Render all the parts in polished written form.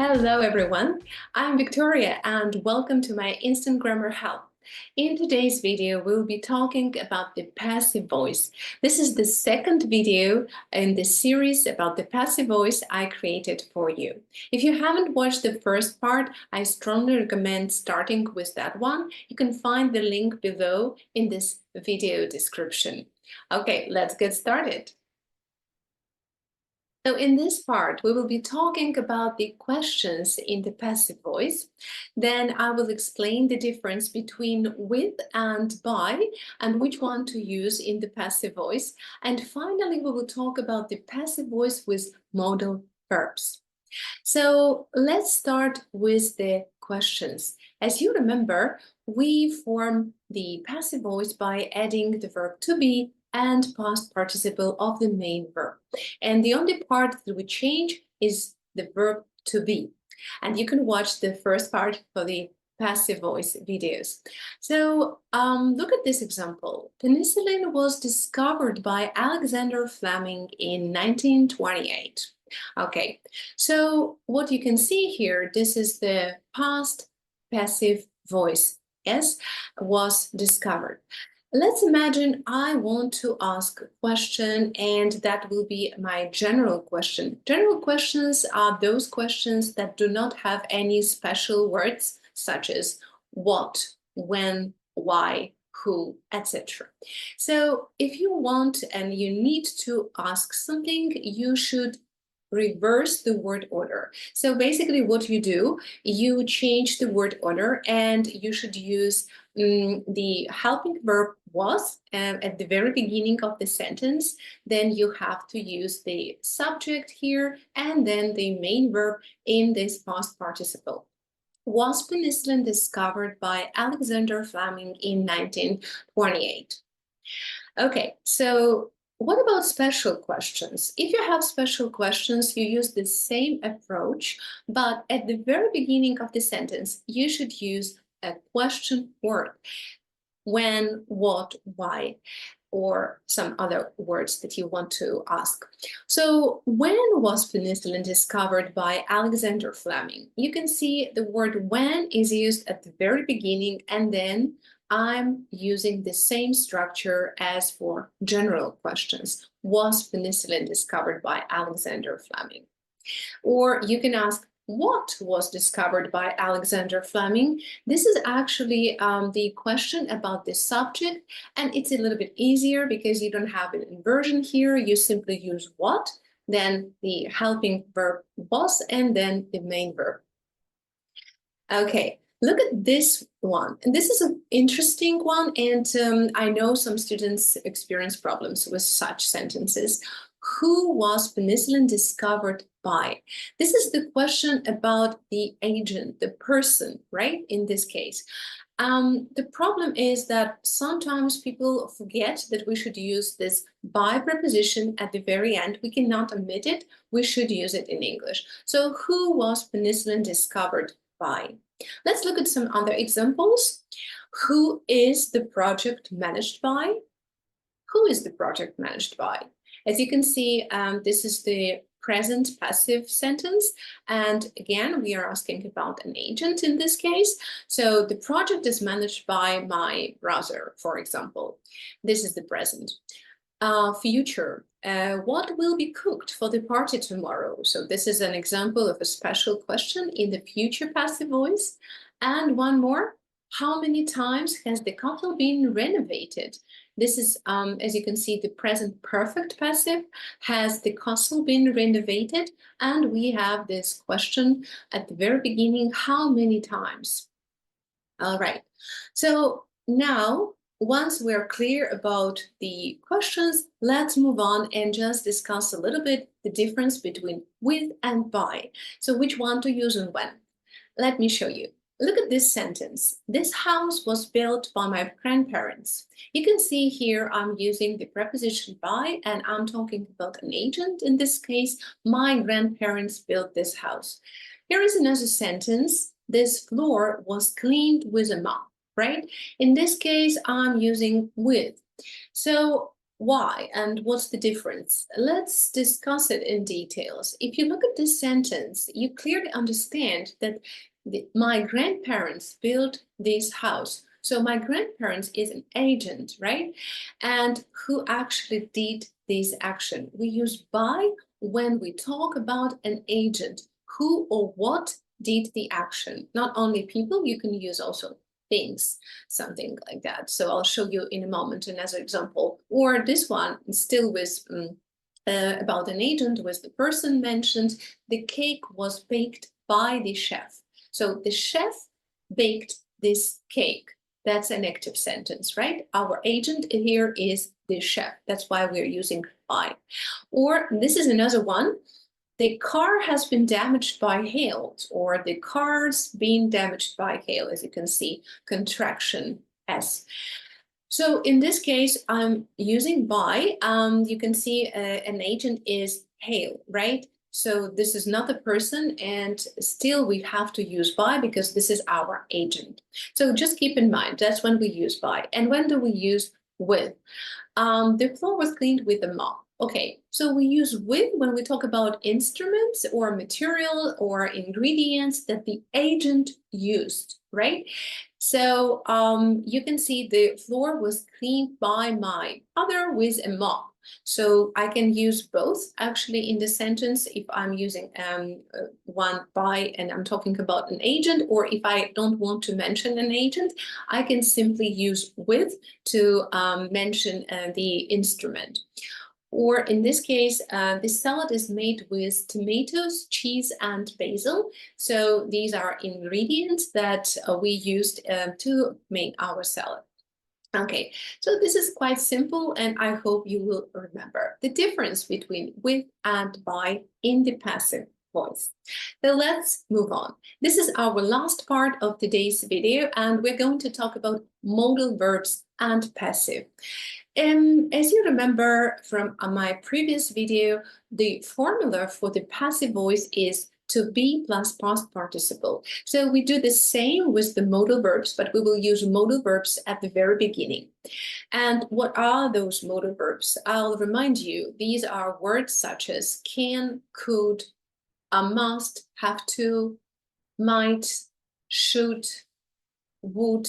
Hello everyone, I'm Victoria and welcome to my Instant Grammar Help. In today's video, we'll be talking about the passive voice. This is the second video in the series about the passive voice I created for you. If you haven't watched the first part, I strongly recommend starting with that one. You can find the link below in this video description. Okay, let's get started. So in this part, we will be talking about the questions in the passive voice. Then I will explain the difference between with and by and which one to use in the passive voice. And finally, we will talk about the passive voice with modal verbs. So let's start with the questions. As you remember, we form the passive voice by adding the verb to be and past participle of the main verb. And the only part that we change is the verb to be. And you can watch the first part for the passive voice videos. So look at this example. Penicillin was discovered by Alexander Fleming in 1928. Okay, so what you can see here, this is the past passive voice. Yes, was discovered. Let's imagine I want to ask a question, and that will be my general question. General questions are those questions that do not have any special words, such as what, when, why, who, etc. So if you want and you need to ask something, you should reverse the word order. So basically what you do, you change the word order and you should use the helping verb was at the very beginning of the sentence. Then you have to use the subject here and then the main verb in this past participle. Was penicillin discovered by Alexander Fleming in 1928? Okay, so what about special questions? If you have special questions, you use the same approach, but at the very beginning of the sentence, you should use a question word. When, what, why, or some other words that you want to ask. So when was penicillin discovered by Alexander Fleming? You can see the word when is used at the very beginning, and then I'm using the same structure as for general questions. Was penicillin discovered by Alexander Fleming? Or you can ask, what was discovered by Alexander Fleming? This is actually the question about the subject, and it's a little bit easier because you don't have an inversion here. You simply use what, then the helping verb was, and then the main verb. Okay, look at this one. And this is an interesting one, and I know some students experience problems with such sentences. Who was penicillin discovered by? This is the question about the agent, the person, right? In this case. The problem is that sometimes people forget that we should use this by preposition at the very end. We cannot omit it. We should use it in English. So who was penicillin discovered by? Let's look at some other examples. Who is the project managed by? Who is the project managed by? As you can see, this is the present passive sentence. And again, we are asking about an agent in this case. So the project is managed by my brother, for example. This is the present. Future. What will be cooked for the party tomorrow? So this is an example of a special question in the future passive voice. And one more. How many times has the castle been renovated? This is, as you can see, the present perfect passive. Has the castle been renovated? And we have this question at the very beginning, how many times? All right, so now, once we're clear about the questions, let's move on and just discuss a little bit the difference between with and by. So which one to use and when? Let me show you. Look at this sentence. This house was built by my grandparents. You can see here I'm using the preposition by, and I'm talking about an agent. In this case, my grandparents built this house. Here is another sentence. This floor was cleaned with a mop, right? In this case, I'm using with. So Why and what's the difference? Let's discuss it in details. If you look at this sentence, you clearly understand that my grandparents built this house. So my grandparents is an agent, right? And who actually did this action? We use by when we talk about an agent. Who or what did the action? Not only people, you can use also things, something like that. So I'll show you in a moment another example. Or this one, still with about an agent, with the person mentioned, the cake was baked by the chef. So the chef baked this cake. That's an active sentence, right? Our agent here is the chef. That's why we're using by. Or this is another one. The car has been damaged by hail, or the car's been damaged by hail, as you can see, contraction S. So in this case, I'm using by. You can see an agent is hail, right? So this is not a person, and still we have to use by because this is our agent. So just keep in mind, that's when we use by. And when do we use with? The floor was cleaned with a mop. Okay, so we use with when we talk about instruments or material or ingredients that the agent used, right? So you can see the floor was cleaned by my mother with a mop. So I can use both actually in the sentence if I'm using one by and I'm talking about an agent, or if I don't want to mention an agent, I can simply use with to mention the instrument. Or in this case, this salad is made with tomatoes, cheese, and basil. So these are ingredients that we used to make our salad. Okay, so this is quite simple, and I hope you will remember the difference between with and by in the passive voice. So let's move on. This is our last part of today's video, and we're going to talk about modal verbs and passive. As you remember from my previous video, the formula for the passive voice is to be plus past participle. So we do the same with the modal verbs, but we will use modal verbs at the very beginning. And what are those modal verbs? I'll remind you, these are words such as can, could, must, have to, might, should, would,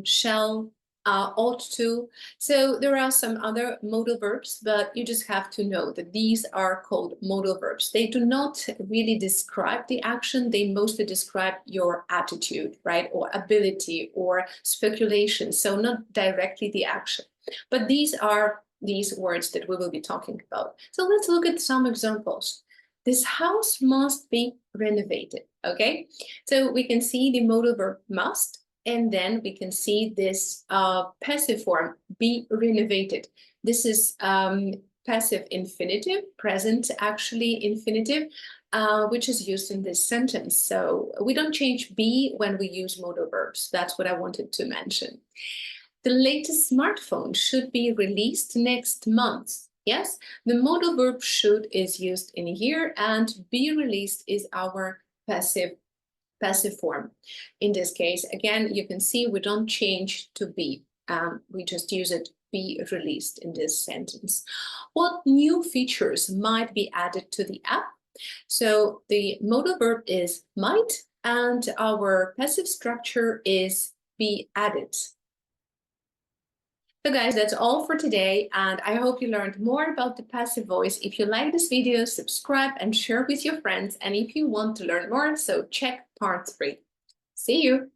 shall, ought to. So there are some other modal verbs, but you just have to know that these are called modal verbs. They do not really describe the action. They mostly describe your attitude, right? Or ability or speculation. So not directly the action. But these are these words that we will be talking about. So let's look at some examples. This house must be renovated, okay? So we can see the modal verb must, and then we can see this passive form, be renovated. This is passive infinitive, present actually infinitive, which is used in this sentence. So we don't change be when we use modal verbs. That's what I wanted to mention. The latest smartphone should be released next month. Yes, the modal verb should is used in here, and be released is our passive form. In this case, again, you can see we don't change to be. We just use it be released in this sentence. What new features might be added to the app? So the modal verb is might, and our passive structure is be added. So guys, that's all for today, and I hope you learned more about the passive voice. If you like this video, subscribe and share with your friends, and if you want to learn more, so check part 3. See you!